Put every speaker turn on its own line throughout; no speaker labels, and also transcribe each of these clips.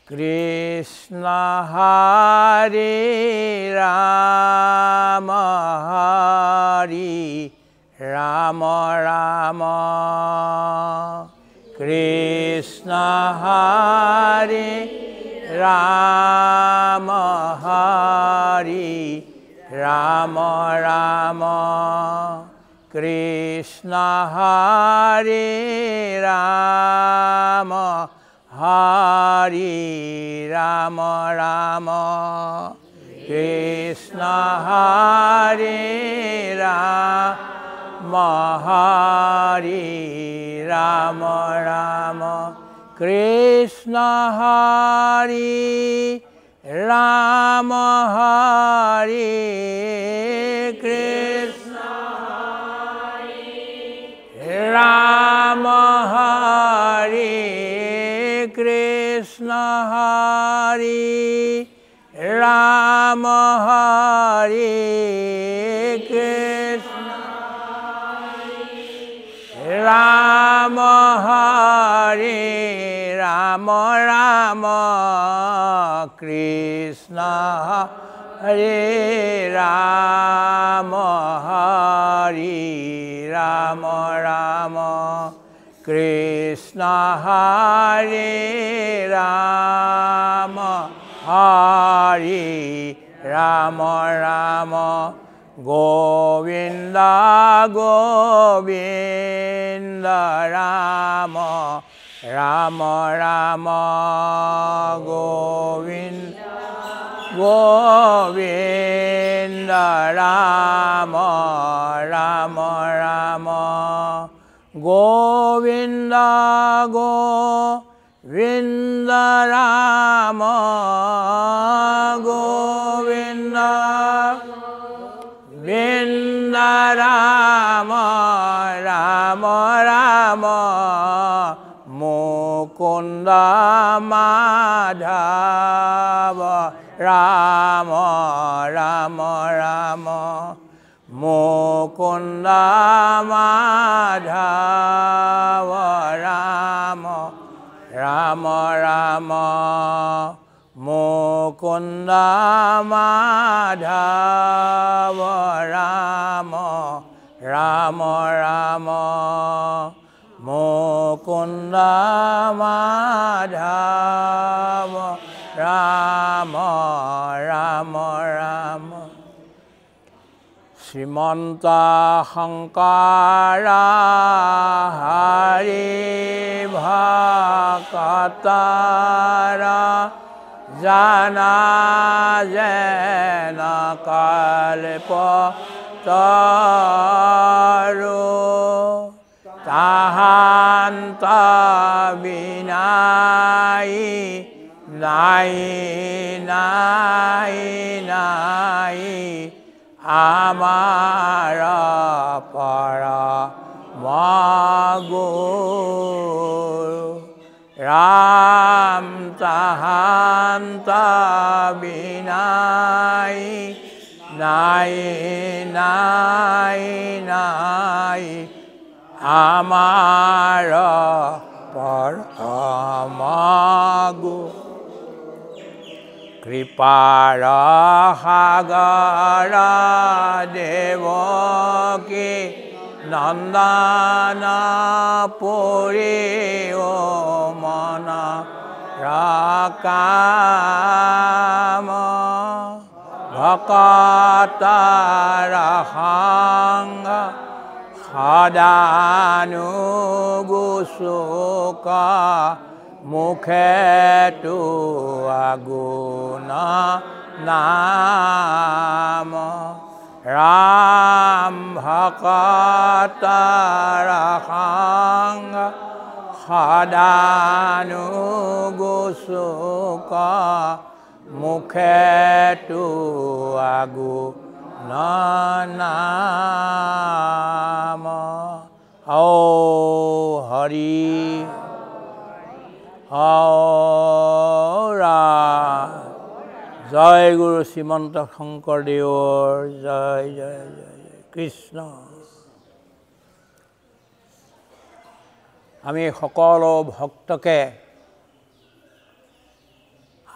Krishna Hare Rama Hare Rama Rama Krishna Hare Rama Hare Rama Rama Krishna Hare Rama Hare Rama Rama Krishna Hare Rama Hare Rama Rama Krishna Hare Rama Hare Krishna Rama Hare Krishna Hare Rama Hare Krishna Rama Hare Rama Rama Krishna Hare Rama Hare Rama Rama Krishna Hare Rama Hare Rama Rama Govinda Govinda Rama Rama Rama Govinda Govinda Rama Rama Rama Govinda Govinda Rama Govinda Govinda Rama Rama Rama Mukunda Madhava Rama Rama Rama Mukunda Madhava Rama Rama Rama Mukunda Madhava Rama Rama Rama Mukunda Madhava Rama Rama Rama Srimanta Shankara Hari Bhakatara Jana Jena Kalpa Taru Tahanta Binai Nai Nai Nai Amara Para Maguru Ram Tahanta Binai Nai Nai Nai Amara Para Maguru Kripara Hagara Devaki Nandana Puri Omana Rakama Bhakata Rahanga Hadanu Gusuka Mukhetu Aguna Nama Ram Bhakata Rahanga Hadanu Gusuka Mukhetu Aguna Nama Ho Hari Aura Jai Guru Srimanta Shankaradevar Jai Jai Jai Krishna আমি সকলো ভক্তকে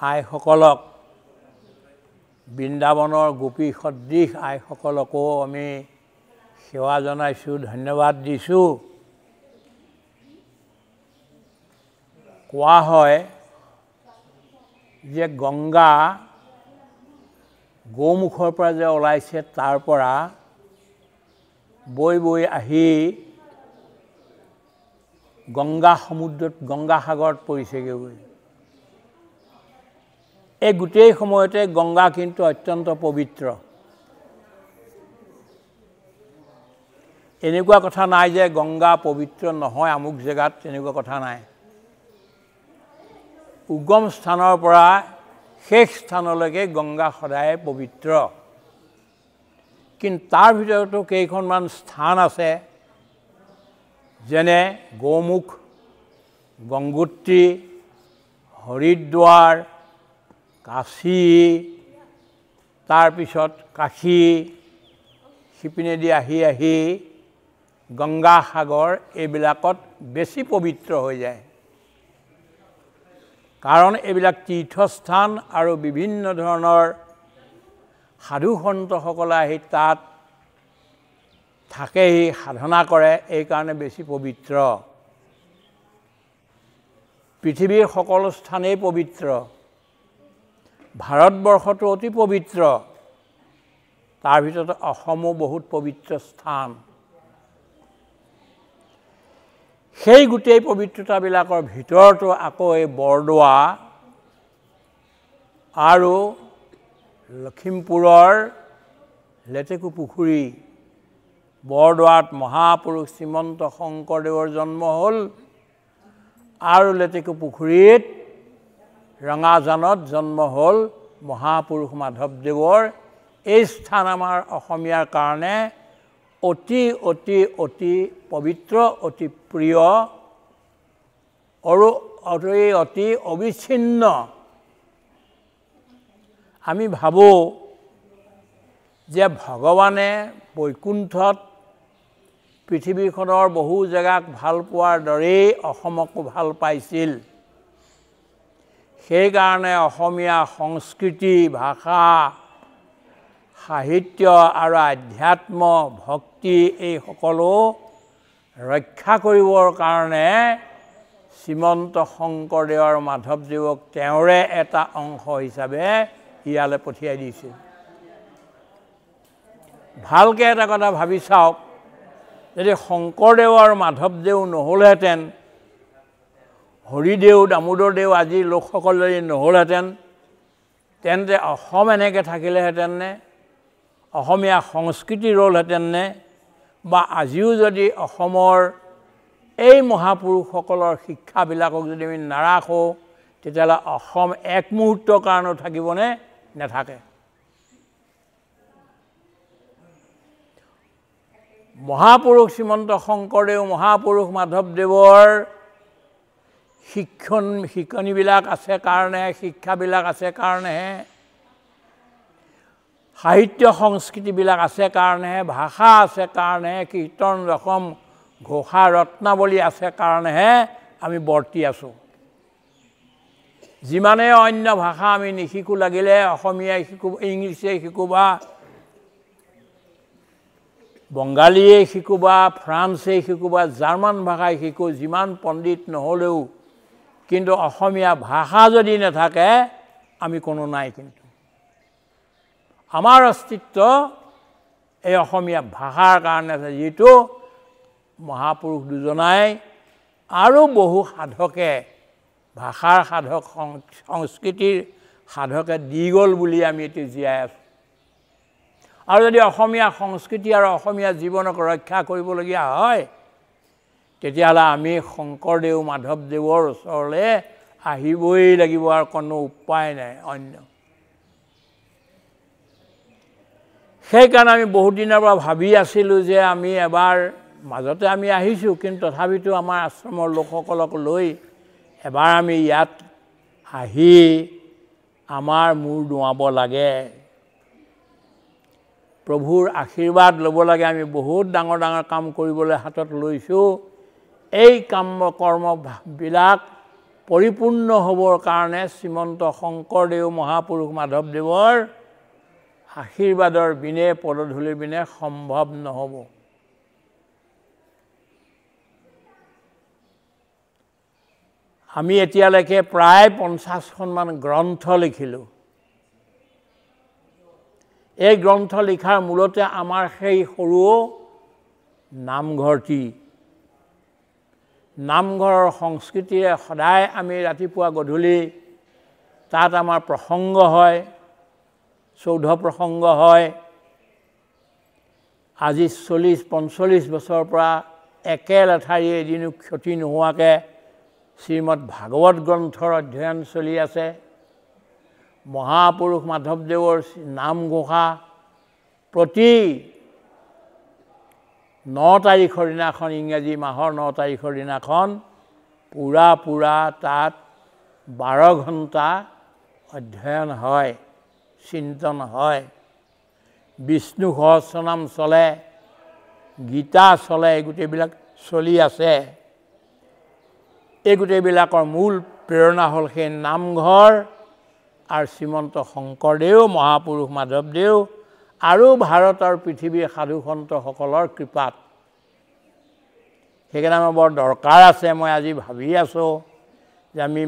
আইসকলক বৃন্দাবনৰ গোপী সদৃশ আইসকলকো আমি সেৱা জনাইছোঁ, ধন্যবাদ দিছোঁ। কোৱা হয় যে গংগা গৌমুখৰ পৰা যে ওলাইছে তাৰ পৰা বৈ বৈ আহি গংগা সমুদ্ৰত গংগা সাগৰত পৰিছেগৈ গৈ। এই গোটেই সময়তে গংগা কিন্তু অত্যন্ত পবিত্ৰ। এনেকুৱা কথা নাই যে গংগা পবিত্ৰ নহয় আমুক জেগাত, তেনেকুৱা কথা নাই। উগম স্থানৰ পৰা শেষ স্থানলৈকে গংগা সদায় পবিত্ৰ। কিন্তু তাৰ ভিতৰতো কেইখনমান স্থান আছে, যেনে গৌমুখ, গংগোত্ৰী, হৰিদ্বাৰ, কাশী, তাৰপিছত কাশী, সিপিনেদি আহি আহি গংগা সাগৰ এইবিলাকত বেছি পবিত্ৰ হৈ যায়। কাৰণ এইবিলাক তীৰ্থস্থান আৰু বিভিন্ন ধৰণৰ সাধু সন্তসকলে আহি তাত থাকেহি, সাধনা কৰে, এইকাৰণে বেছি পবিত্ৰ। পৃথিৱীৰ সকলো স্থানেই পবিত্ৰ। ভাৰতবৰ্ষটো অতি পবিত্ৰ, তাৰ ভিতৰত অসমো বহুত পবিত্ৰ স্থান। সেই গোটেই পবিত্ৰতাবিলাকৰ ভিতৰতো আকৌ এই বৰদোৱা আৰু লখিমপুৰৰ লেটেকু পুখুৰী। বৰদোৱাত মহাপুৰুষ শ্ৰীমন্ত শংকৰদেৱৰ জন্ম হ'ল আৰু লেটেকু পুখুৰীত ৰঙাজানত জন্ম হ'ল মহাপুৰুষ মাধৱদেৱৰ। এই স্থান আমাৰ অসমীয়াৰ কাৰণে অতি অতি অতি পবিত্ৰ, অতি প্ৰিয় আৰু অতি অবিচ্ছিন্ন। আমি ভাবোঁ যে ভগৱানে বৈকুণ্ঠত পৃথিৱীখনৰ বহু জেগাক ভাল পোৱাৰ দৰেই অসমকো ভাল পাইছিল। সেইকাৰণে অসমীয়া সংস্কৃতি, ভাষা, সাহিত্য আৰু আধ্যাত্ম, ভক্তি এই সকলো ৰক্ষা কৰিবৰ কাৰণে শ্ৰীমন্ত শংকৰদেৱ আৰু মাধৱদেৱক তেওঁৰে এটা অংশ হিচাপে ইয়ালৈ পঠিয়াই দিছিল। ভালকৈ এটা কথা ভাবি চাওক, যদি শংকৰদেৱ আৰু মাধৱদেৱ নহ'লহেঁতেন, হৰিদেৱ, দামোদৰদেৱ আজিৰ লোকসকল যদি নহ'লহেঁতেন, তেন্তে অসম এনেকৈ থাকিলেহেঁতেন নে? অসমীয়া সংস্কৃতি ৰ'লহেঁতেন নে? বা আজিও যদি অসমৰ এই মহাপুৰুষসকলৰ শিক্ষাবিলাকক যদি আমি নাৰাখোঁ, তেতিয়াহ'লে অসম এক মুহূৰ্তৰ কাৰণেও থাকিবনে? নাথাকে। মহাপুৰুষ শ্ৰীমন্ত শংকৰদেৱ, মহাপুৰুষ মাধৱদেৱৰ শিকনিবিলাক আছে কাৰণেহে, শিক্ষাবিলাক আছে কাৰণেহে, সাহিত্য সংস্কৃতিবিলাক আছে কাৰণেহে, ভাষা আছে কাৰণেহে, কীৰ্তন ৰসম ঘোষা ৰত্নাৱলী আছে কাৰণেহে আমি বৰ্তি আছোঁ। যিমানে অন্য ভাষা আমি নিশিকো, লাগিলে অসমীয়াই শিকো, ইংলিছেই শিকো বা বংগালীয়ে শিকো বা ফ্ৰান্সেই শিকো বা জাৰ্মান ভাষাই শিকো, যিমান পণ্ডিত নহ'লেও কিন্তু অসমীয়া ভাষা যদি নাথাকে আমি কোনো নাই। কিন্তু আমাৰ অস্তিত্ব এই অসমীয়া ভাষাৰ কাৰণে আছে, যিটো মহাপুৰুষ দুজনাই আৰু বহু সাধকে, ভাষাৰ সাধক, সংস্কৃতিৰ সাধকে দি গ'ল বুলি আমি এতিয়া জীয়াই আছোঁ। আৰু যদি অসমীয়া সংস্কৃতি আৰু অসমীয়া জীৱনক ৰক্ষা কৰিবলগীয়া হয়, তেতিয়াহ'লে আমি শংকৰদেৱ, মাধৱদেৱৰ ওচৰলৈ আহিবই লাগিব, আৰু কোনো উপায় নাই অন্য। সেইকাৰণে আমি বহুত দিনৰ পৰা ভাবি আছিলোঁ যে আমি এবাৰ, মাজতে আমি আহিছোঁ, কিন্তু তথাপিতো আমাৰ আশ্ৰমৰ লোকসকলক লৈ এবাৰ আমি ইয়াত আহি আমাৰ মূৰ দোৱাব লাগে, প্ৰভুৰ আশীৰ্বাদ ল'ব লাগে। আমি বহুত ডাঙৰ ডাঙৰ কাম কৰিবলৈ হাতত লৈছোঁ। এই কৰ্মবিলাক পৰিপূৰ্ণ হ'বৰ কাৰণে শ্ৰীমন্ত শংকৰদেৱ মহাপুৰুষ মাধৱদেৱৰ আশীৰ্বাদৰ বিনে পদধূলিৰ বিনে সম্ভৱ নহ'ব। আমি এতিয়ালৈকে প্ৰায় 50খনমান গ্ৰন্থ লিখিলোঁ। এই গ্ৰন্থ লিখাৰ মূলতে আমাৰ সেই সৰু নামঘৰটি, নামঘৰৰ সংস্কৃতিৰে সদায় আমি ৰাতিপুৱা গধূলি তাত আমাৰ প্ৰসংগ হয়, চৌধ প্ৰসংগ হয়। আজি 40-45 বছৰৰ পৰা একে লেঠাৰি এদিনো ক্ষতি নোহোৱাকৈ শ্ৰীমদ ভাগৱত গ্ৰন্থৰ অধ্যয়ন চলি আছে। মহাপুৰুষ মাধৱদেৱৰ নামঘোষা প্ৰতি 9 তাৰিখৰ দিনাখন, ইংৰাজী মাহৰ 9 তাৰিখৰ দিনাখন পুৰা তাত 12 ঘণ্টা অধ্যয়ন হয়, চিন্তন হয়। বিষ্ণু সহস্ৰনাম চলে, গীতা চলে, এই গোটেইবিলাক চলি আছে। এই গোটেইবিলাকৰ মূল প্ৰেৰণা হ'ল সেই নামঘৰ আৰু শ্ৰীমন্ত শংকৰদেৱ মহাপুৰুষ মাধৱদেৱ আৰু ভাৰতৰ পৃথিৱীৰ সাধু সন্তসকলৰ কৃপাত। সেইকাৰণে আমাৰ বৰ দৰকাৰ আছে। মই আজি ভাবি আছোঁ যে আমি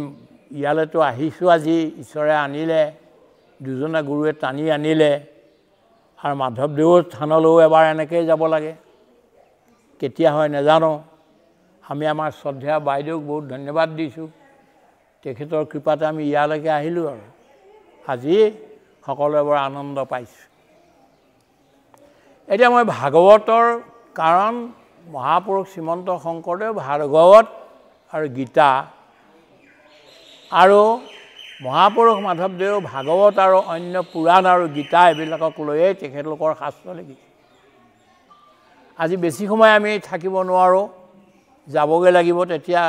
ইয়ালৈতো আহিছোঁ, আজি ঈশ্বৰে আনিলে, দুজনা গুৰুৱে টানি আনিলে, আৰু মাধৱদেৱৰ স্থানলৈও এবাৰ এনেকৈয়ে যাব লাগে। কেতিয়া হয় নাজানো। আমি আমাৰ শ্ৰদ্ধেয় বাইদেউক বহুত ধন্যবাদ দিছোঁ। তেখেতৰ কৃপাতে আমি ইয়ালৈকে আহিলোঁ আৰু আজি সকলোৱে বৰ আনন্দ পাইছোঁ। এতিয়া মই ভাগৱতৰ, কাৰণ মহাপুৰুষ শ্ৰীমন্ত শংকৰদেৱ ভাগৱত আৰু গীতা, আৰু মহাপুৰুষ মাধৱদেৱ ভাগৱত আৰু অন্য পুৰাণ আৰু গীতা এইবিলাকক লৈয়ে তেখেতলোকৰ শাস্ত্ৰ লিখিছে। আজি বেছি সময় আমি থাকিব নোৱাৰোঁ, যাবগৈ লাগিব। তেতিয়া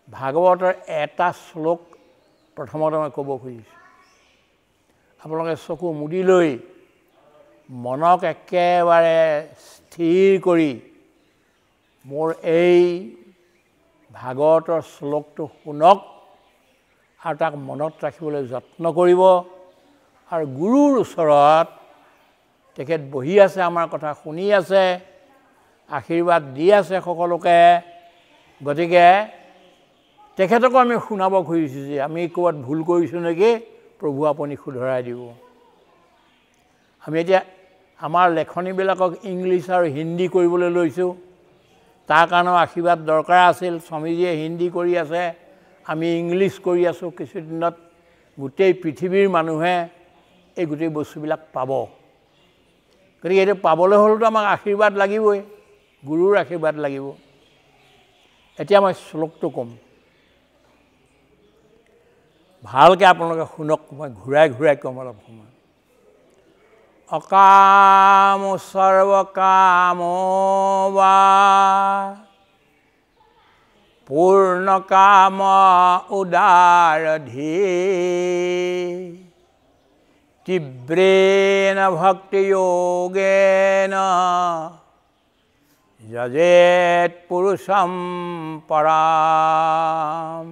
ভাগৱতৰ এটা শ্লোক প্ৰথমতে মই ক'ব খুজিছোঁ। আপোনালোকে চকু মুদি লৈ মনক একেবাৰে স্থিৰ কৰি মোৰ এই ভাগৱতৰ শ্লোকটো শুনক আৰু তাক মনত ৰাখিবলৈ যত্ন কৰিব। আৰু গুৰুৰ ওচৰত তেখেত বহি আছে, আমাৰ কথা শুনি আছে, আশীৰ্বাদ দি আছে সকলোকে। গতিকে তেখেতকো আমি শুনাব খুজিছোঁ যে আমি ক'ৰবাত ভুল কৰিছোঁ নেকি, প্ৰভু আপুনি শুধৰাই দিব। আমি এতিয়া আমাৰ লেখনিবিলাকক ইংলিছ আৰু হিন্দী কৰিবলৈ লৈছোঁ। তাৰ কাৰণেও আশীৰ্বাদ দৰকাৰ আছিল। স্বামীজীয়ে হিন্দী কৰি আছে, আমি ইংলিছ কৰি আছোঁ। কিছুদিনত গোটেই পৃথিৱীৰ মানুহে এই গোটেই বস্তুবিলাক পাব। গতিকে এইটো পাবলৈ হ'লেতো আমাক আশীৰ্বাদ লাগিবই, গুৰুৰ আশীৰ্বাদ লাগিব। এতিয়া মই শ্লোকটো ক'ম, ভালকৈ আপোনালোকে শুনক। মই ঘূৰাই ঘূৰাই ক'ম অলপ সময়। অকাম সৰ্বকাম বা পূৰ্ণকাম উদাৰধি তীব্ৰেণ ভক্তিযোগেন যজেত পুৰুষম পৰাম।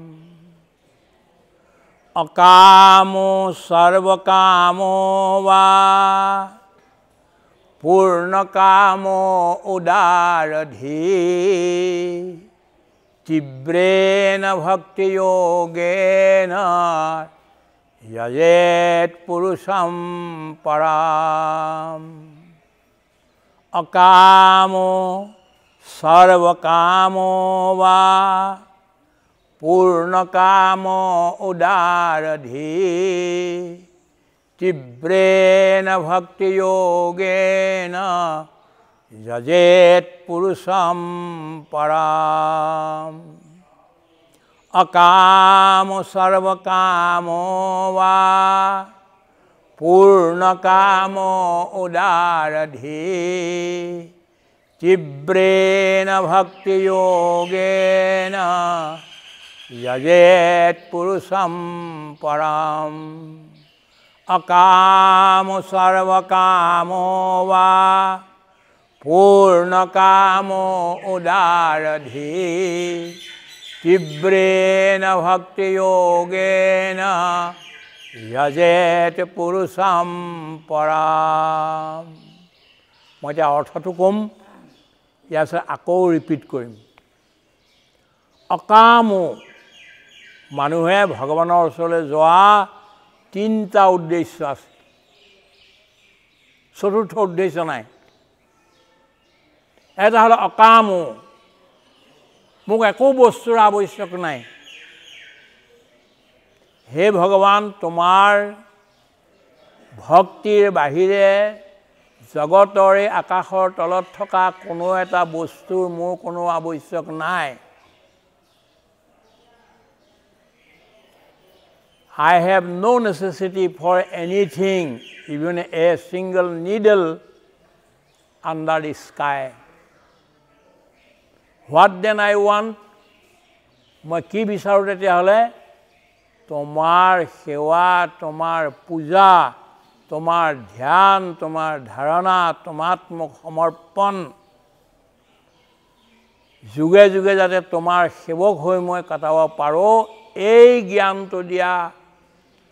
অকামো সর্বকামো বা পূর্ণকামো উদারধি তীব্রেণ ভক্তিযোগেন যজেত পুরুষম পরাম। অকামো সর্বকামো বা পূর্ণকামো উদারধি তীব্রেণ ভক্তিযোগেন যজেত পুরুষম পরাম। অকামো সর্বকামো বা পূর্ণকামো উদারধি তীব্রেণ ভক্তিযোগেন যজেত পুরুষম পরাম। অকামো সর্বকামো বা পূর্ণকামো উদারধি তীব্ৰেণ ভক্তি যোগেন যজেত পুৰুষাম পৰাম। মই এতিয়া অৰ্থটো ক'ম, ইয়াৰ পিছত আকৌ ৰিপিট কৰিম। অকামো, মানুহে ভগৱানৰ ওচৰলৈ যোৱা তিনিটা উদ্দেশ্য আছে, চতুৰ্থ উদ্দেশ্য নাই। এটা হ'ল অকামো, মোক একো বস্তুৰ আৱশ্যক নাই। হে ভগৱান, তোমাৰ ভক্তিৰ বাহিৰে জগতৰে আকাশৰ তলত থকা কোনো এটা বস্তুৰ মোৰ কোনো আৱশ্যক নাই। I have no necessity for anything, even a single needle under the sky. What then I want? মই কি বিচাৰোঁ তেতিয়াহ'লে? তোমাৰ সেৱা, তোমাৰ পূজা, তোমাৰ ধ্যান, তোমাৰ ধাৰণা, তোমাত্মক সমৰ্পণ, যুগে যুগে যাতে তোমাৰ সেৱক হৈ মই কটাব পাৰোঁ, এই জ্ঞানটো দিয়া,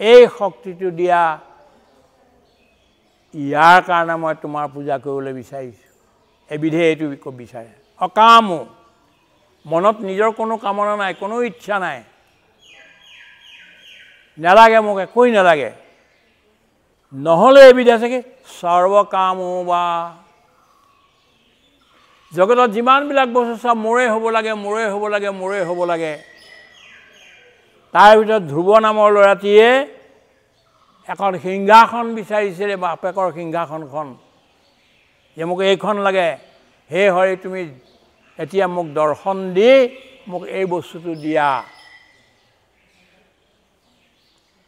এই শক্তিটো দিয়া, ইয়াৰ কাৰণে মই তোমাৰ পূজা কৰিবলৈ বিচাৰিছোঁ। এবিধে এইটো বিচাৰে। অকামো, মনত নিজৰ কোনো কামনা নাই, কোনো ইচ্ছা নাই, নালাগে মোক, একোৱেই নালাগে। নহ'লে এবিধ আছে কি সৰ্বকামো বা, জগতত যিমানবিলাক বস্তু চব মোৰে হ'ব লাগে, মোৰে হ'ব লাগে, মোৰে হ'ব লাগে। তাৰ ভিতৰত ধ্ৰুৱ নামৰ ল'ৰাটিয়ে এখন সিংহাসন বিচাৰিছিলে, বাপেকৰ সিংহাসনখন, যে মোক এইখন লাগে। হে হৰি, তুমি এতিয়া মোক দৰ্শন দি মোক এই বস্তুটো দিয়া।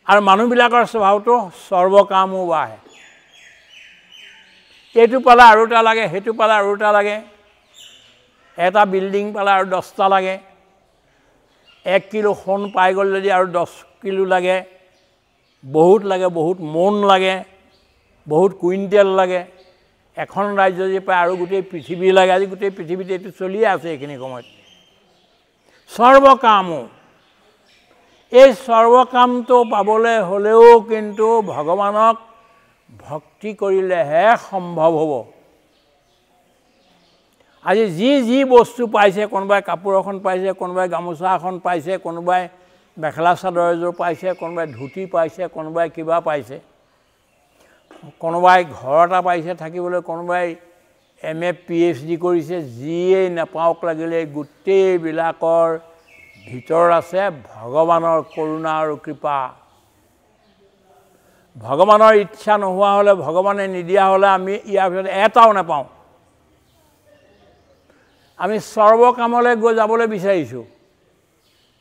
আৰু মানুহবিলাকৰ স্বভাৱটো সৰ্বকামো বাহে, এইটো পালে আৰু এটা লাগে, সেইটো পালে আৰু এটা লাগে, এটা বিল্ডিং পালে আৰু 10টা লাগে, 1 কিলো সোণ পাই গ'ল যদি আৰু 10 কিলো লাগে, বহুত লাগে, বহুত মোন লাগে, বহুত কুইণ্টেল লাগে। এখন ৰাজ্য যদি পায় আৰু গোটেই পৃথিৱী লাগে। আজি গোটেই পৃথিৱীত এইটো চলিয়ে আছে এইখিনি সময়ত। সৰ্বকামো, এই সৰ্বকামটো পাবলৈ হ'লেও কিন্তু ভগৱানক ভক্তি কৰিলেহে সম্ভৱ হ'ব। আজি যি বস্তু পাইছে, কোনোবাই কাপোৰ এখন পাইছে, কোনোবাই গামোচা এখন পাইছে, কোনোবাই মেখেলা চাদৰ এযোৰ পাইছে, কোনোবাই ধুতি পাইছে, কোনোবাই কিবা পাইছে, কোনোবাই ঘৰ এটা পাইছে থাকিবলৈ, কোনোবাই MA PhD কৰিছে, যিয়েই নাপাওক লাগিলে গোটেইবিলাকৰ ভিতৰত আছে ভগৱানৰ কৰোণা আৰু কৃপা। ভগৱানৰ ইচ্ছা নোহোৱা হ'লে, ভগৱানে নিদিয়া হ'লে আমি ইয়াৰ ভিতৰত এটাও নাপাওঁ। আমি সৰ্বকামলৈ গৈ যাবলৈ বিচাৰিছোঁ,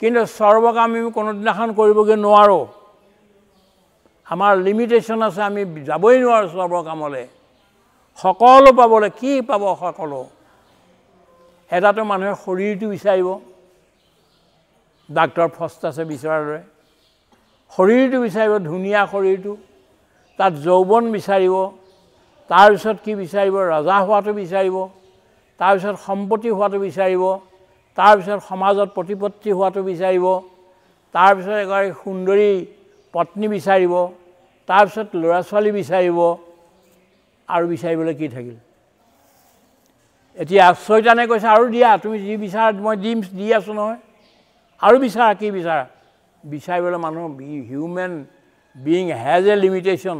কিন্তু সৰ্বকাম আমি কোনোদিনাখন কৰিবগৈ নোৱাৰোঁ। আমাৰ লিমিটেশ্যন আছে, আমি যাবই নোৱাৰোঁ সৰ্বকামলৈ। সকলো পাবলৈ কি পাব? সকলো এটাতো মানুহে শৰীৰটো বিচাৰিব, ডাক্তৰ ফষ্ট আছে বিচৰাৰ দৰে। শৰীৰটো বিচাৰিব, ধুনীয়া শৰীৰটো, তাত যৌৱন বিচাৰিব, তাৰপিছত কি বিচাৰিব? ৰজা হোৱাটো বিচাৰিব, তাৰপিছত সম্পত্তি হোৱাটো বিচাৰিব, তাৰপিছত সমাজত প্ৰতিপত্তি হোৱাটো বিচাৰিব, তাৰপিছত এগৰাকী সুন্দৰী পত্নী বিচাৰিব, তাৰপিছত ল'ৰা ছোৱালী বিচাৰিব, আৰু বিচাৰিবলৈ কি থাকিল? এতিয়া চৈতানে কৈছে আৰু দিয়া, তুমি যি বিচাৰা মই দিম, দি আছোঁ নহয়, আৰু বিচাৰা। কি বিচাৰা? বিচাৰিবলৈ মানুহ, human being has a limitation.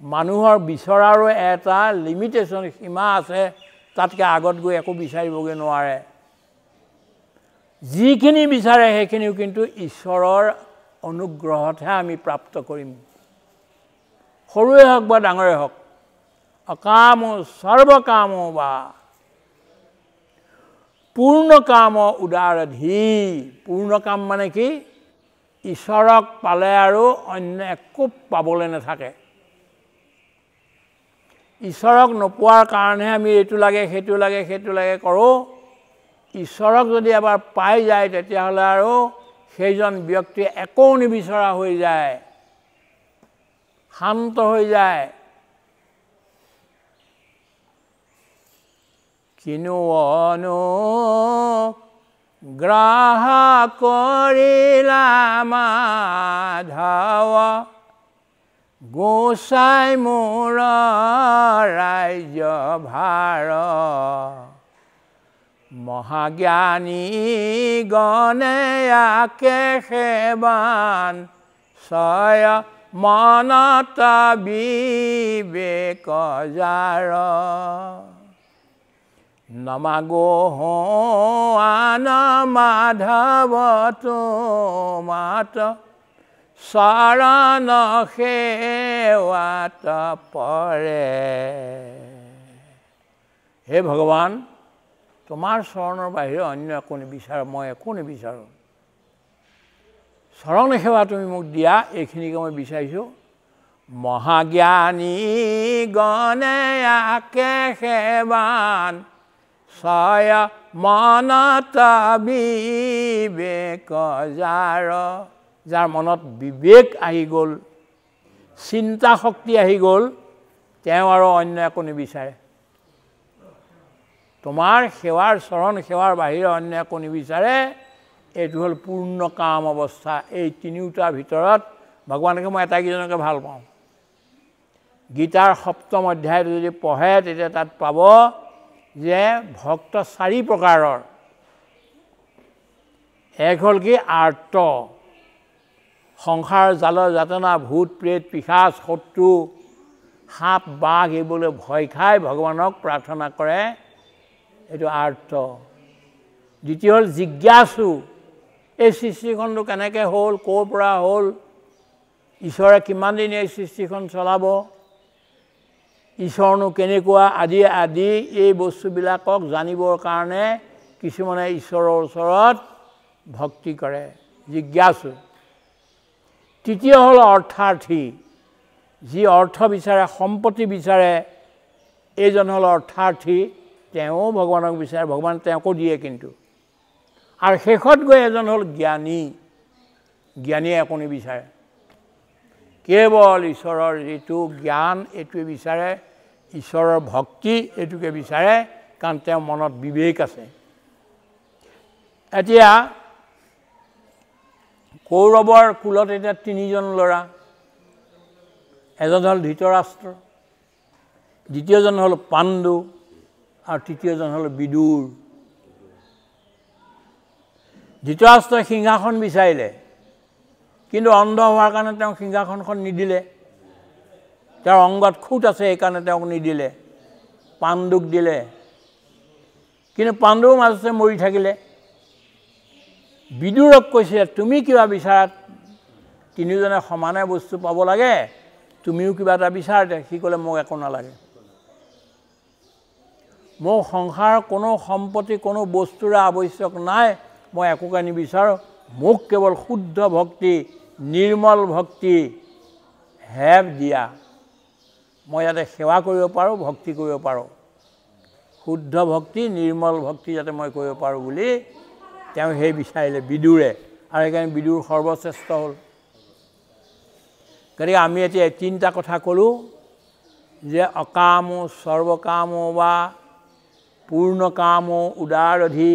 মানুহৰ বিচৰাৰো এটা লিমিটেশ্যন, সীমা আছে, তাতকৈ আগত গৈ একো বিচাৰিবগৈ নোৱাৰে। যিখিনি বিচাৰে সেইখিনিও কিন্তু ঈশ্বৰৰ অনুগ্ৰহতহে আমি প্ৰাপ্ত কৰিম, সৰুৱে হওক বা ডাঙৰে হওক। অকামো সৰ্বকামো বা পূৰ্ণ কাম উদাৰধি। পূৰ্ণ কাম মানে কি? ঈশ্বৰক পালে আৰু অন্য একো পাবলৈ নাথাকে। ঈশ্বৰক নোপোৱাৰ কাৰণেহে আমি এইটো লাগে, সেইটো লাগে, সেইটো লাগে কৰোঁ। ঈশ্বৰক যদি এবাৰ পাই যায়, তেতিয়াহ'লে আৰু সেইজন ব্যক্তি একো নিবিচৰা হৈ যায়, শান্ত হৈ যায়। কিনো অনু গ্ৰাহ কৰিলা মাধৱ গোসাই মোৰ ৰাজ্য ভাৰ মহাজ্ঞানী গণে আকে সেৱান ছয় মনত বিবেক যাৰ নমাগো আন মাধৱ তোমাত শৰণ সেৱাত পৰে হে ভগৱান তোমাৰ চৰণৰ বাহিৰে অন্য একো নিবিচাৰোঁ মই একো নিবিচাৰোঁ চৰণ সেৱা তুমি মোক দিয়া এইখিনিকে মই বিচাৰিছোঁ মহাজ্ঞানী গণে আকে সেৱান ছয় মনত বিবেক যাৰ যাৰ মনত বিবেক আহি গ'ল চিন্তা শক্তি আহি গ'ল তেওঁ আৰু অন্য একো নিবিচাৰে তোমাৰ সেৱাৰ চৰণ সেৱাৰ বাহিৰে অন্য একো নিবিচাৰে এইটো হ'ল পূৰ্ণ কাম অৱস্থা এই তিনিওটাৰ ভিতৰত ভগৱানকে মই এটাইকেইজনকে ভাল পাওঁ গীতাৰ সপ্তম অধ্যায়টো যদি পঢ়ে তেতিয়া তাত পাব যে ভক্ত চাৰি প্ৰকাৰৰ এক হ'ল কি আৰ্ত সংসাৰ জালৰ যাতনা ভূত প্ৰেত পিশাচ শত্ৰু সাপ বাঘ এইবোৰলৈ ভয় খাই ভগৱানক প্ৰাৰ্থনা কৰে এইটো আৰ্ত দ্বিতীয় হ'ল জিজ্ঞাসু এই সৃষ্টিখনটো কেনেকৈ হ'ল ক'ৰ পৰা হ'ল ঈশ্বৰে কিমান দিন এই সৃষ্টিখন চলাব ঈশ্বৰনো কেনেকুৱা আদি আদি এই বস্তুবিলাকক জানিবৰ কাৰণে কিছুমানে ঈশ্বৰৰ ওচৰত ভক্তি কৰে জিজ্ঞাসু তৃতীয় হ'ল অৰ্থাৰ্থী যি অৰ্থ বিচাৰে সম্পত্তি বিচাৰে এইজন হ'ল অৰ্থাৰ্থী তেওঁ ভগৱানক বিচাৰে ভগৱান তেওঁকো দিয়ে কিন্তু আৰু শেষত গৈ এজন হ'ল জ্ঞানী জ্ঞানীয়ে একো নিবিচাৰে কেৱল ঈশ্বৰৰ যিটো জ্ঞান এইটোৱে বিচাৰে ঈশ্বৰৰ ভক্তি এইটোকে বিচাৰে কাৰণ তেওঁৰ মনত বিবেক আছে এতিয়া কৌৰৱৰ কুলত এতিয়া তিনিজন ল'ৰা এজন হ'ল ধৃতৰাষ্ট্ৰ দ্বিতীয়জন হ'ল পাণ্ডু আৰু তৃতীয়জন হ'ল বিদুৰ ধৃতৰাষ্ট্ৰই সিংহাসন বিচাৰিলে কিন্তু অন্ধ হোৱাৰ কাৰণে তেওঁক সিংহাসনখন নিদিলে তেওঁৰ অংগত খুঁত আছে সেইকাৰণে তেওঁক নিদিলে পাণ্ডুক দিলে কিন্তু পাণ্ডুৰ মাজতে মৰি থাকিলে বিদুৰক কৈছে তুমি কিবা বিচাৰা তিনিজনে সমানে বস্তু পাব লাগে তুমিও কিবা এটা বিচাৰা সি ক'লে মোক একো নালাগে মোক সংসাৰৰ কোনো সম্পত্তি কোনো বস্তুৰে আৱশ্যক নাই মই একোকে নিবিচাৰোঁ মোক কেৱল শুদ্ধ ভক্তি নিৰ্মল ভক্তি হেব দিয়া মই যাতে সেৱা কৰিব পাৰোঁ ভক্তি কৰিব পাৰোঁ শুদ্ধ ভক্তি নিৰ্মল ভক্তি যাতে মই কৰিব পাৰোঁ বুলি তেওঁ সেই বিচাৰিলে বিদুৰে আৰু সেইকাৰণে বিদুৰ সৰ্বশ্ৰেষ্ঠ হ'ল গতিকে আমি এতিয়া তিনিটা কথা ক'লোঁ যে অকামো সৰ্বকামো বা পূৰ্ণকামো উদাৰধি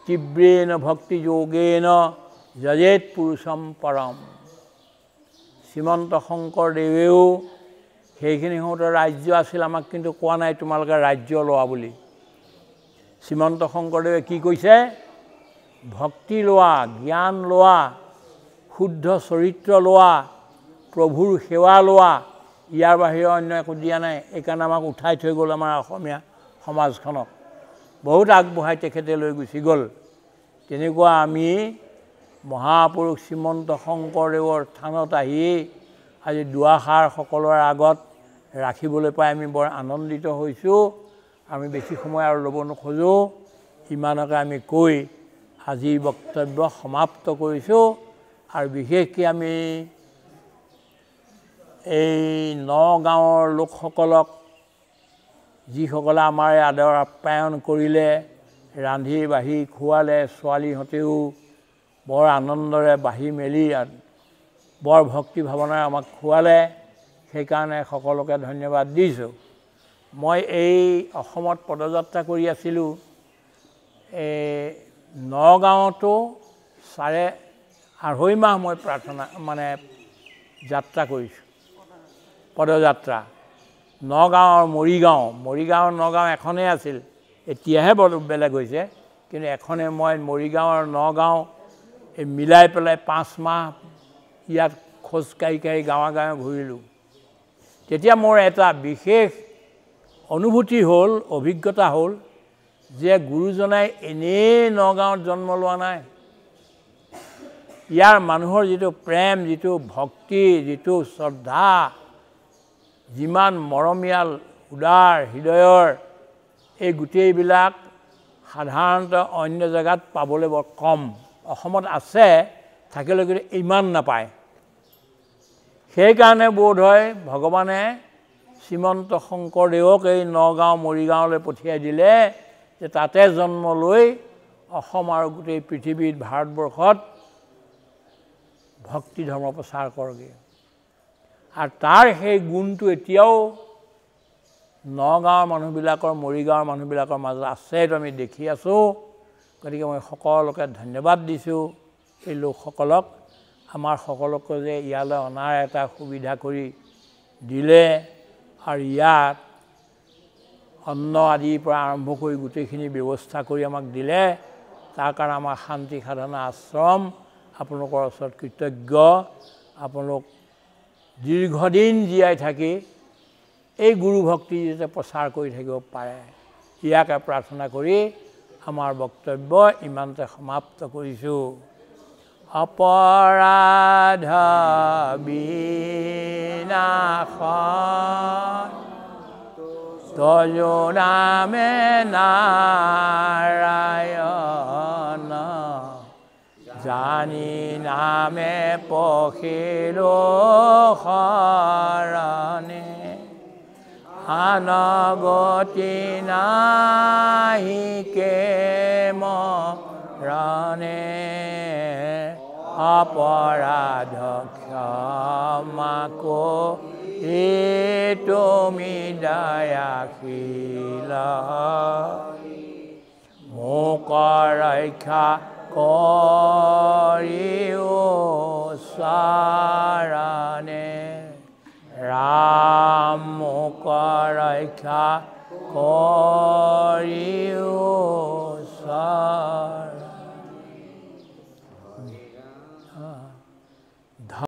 তীব্ৰেণ ভক্তি যোগেন যজেত পুৰুষম পৰম শ্ৰীমন্ত শংকৰদেৱেও সেইখিনি সময়তে ৰাজ্য আছিল আমাক কিন্তু কোৱা নাই তোমালোকে ৰাজ্য লোৱা বুলি শ্ৰীমন্ত শংকৰদেৱে কি কৈছে ভক্তি লোৱা জ্ঞান লোৱা শুদ্ধ চৰিত্ৰ লোৱা প্ৰভুৰ সেৱা লোৱা ইয়াৰ বাহিৰে অন্য একো দিয়া নাই এইকাৰণে আমাক উঠাই থৈ গ'ল আমাৰ অসমীয়া সমাজখনক বহুত আগবঢ়াই তেখেতে লৈ গুচি গ'ল তেনেকুৱা আমি মহাপুৰুষ শ্ৰীমন্ত শংকৰদেৱৰ থানত আহি আজি দুআষাৰ সকলোৰে আগত ৰাখিবলৈ পাই আমি বৰ আনন্দিত হৈছোঁ আমি বেছি সময় আৰু ল'ব নোখোজোঁ ইমানকে আমি কৈ আজিৰ বক্তব্য সমাপ্ত কৰিছোঁ আৰু বিশেষকৈ আমি এই নগাঁৱৰ লোকসকলক যিসকলে আমাৰ আদৰ আপ্যায়ন কৰিলে ৰান্ধি বাঢ়ি খুৱালে ছোৱালীহঁতেও বৰ আনন্দৰে বাঢ়ি মেলি বৰ ভক্তি ভাৱনাৰে আমাক খুৱালে সেইকাৰণে সকলোকে ধন্যবাদ দিছোঁ মই এই অসমত পদযাত্ৰা কৰি আছিলোঁ নগাঁৱতো 2.5 মাহ মই প্ৰাৰ্থনা মানে যাত্ৰা কৰিছোঁ, পদযাত্ৰা। নগাঁৱৰ মৰিগাঁও নগাঁও এখনেই আছিল, এতিয়াহে বেলেগ হৈছে, কিন্তু এখনে মই মৰিগাঁৱৰ নগাঁও এই মিলাই পেলাই 5 মাহ ইয়াত খোজকাঢ়ি গাঁৱে ঘূৰিলোঁ। তেতিয়া মোৰ এটা বিশেষ অনুভূতি হ'ল, অভিজ্ঞতা হ'ল যে গুৰুজনাই এনেই নগাঁৱত জন্ম লোৱা নাই। ইয়াৰ মানুহৰ যিটো প্ৰেম, যিটো ভক্তি, যিটো শ্ৰদ্ধা, যিমান মৰমীয়াল উদাৰ হৃদয়ৰ, এই গোটেইবিলাক সাধাৰণতে অন্য জেগাত পাবলৈ বৰ কম। অসমত আছে, থাকিলেও কিন্তু ইমান নাপায়। সেইকাৰণে বোধ হয় ভগৱানে শ্ৰীমন্ত শংকৰদেৱক এই নগাঁও মৰিগাঁৱলৈ পঠিয়াই দিলে যে তাতে জন্ম লৈ অসম আৰু গোটেই পৃথিৱীত ভাৰতবৰ্ষত ভক্তি ধৰ্ম প্ৰচাৰ কৰগে। আৰু তাৰ সেই গুণটো এতিয়াও নগাঁৱৰ মানুহবিলাকৰ, মৰিগাঁৱৰ মানুহবিলাকৰ মাজত আছে, এইটো আমি দেখি আছোঁ। গতিকে মই সকলোকে ধন্যবাদ দিছোঁ, এই লোকসকলক, আমাৰ সকলোকে যে ইয়ালৈ অনাৰ এটা সুবিধা কৰি দিলে আৰু ইয়াত অন্ন আদিৰ পৰা আৰম্ভ কৰি গোটেইখিনি ব্যৱস্থা কৰি আমাক দিলে। তাৰ কাৰণে আমাৰ শান্তি সাধনা আশ্ৰম আপোনালোকৰ ওচৰত কৃতজ্ঞ। আপোনালোক দীৰ্ঘদিন জীয়াই থাকি এই গুৰু ভক্তি যাতে প্ৰচাৰ কৰি থাকিব পাৰে, ইয়াকে প্ৰাৰ্থনা কৰি আমাৰ বক্তব্য ইমানতে সমাপ্ত কৰিছোঁ। অপৰাধ বিনাশন তজো নামে নাৰায়ণ, জানি নামে পখিলো শৰণে, আনগতি নাহিকে মৰণে, অপৰাধ ক্ষমা কৰি তুমি দয়াশীল, মোক ৰক্ষা কৰিও শৰণে, ৰাম মোক ৰক্ষা কৰিও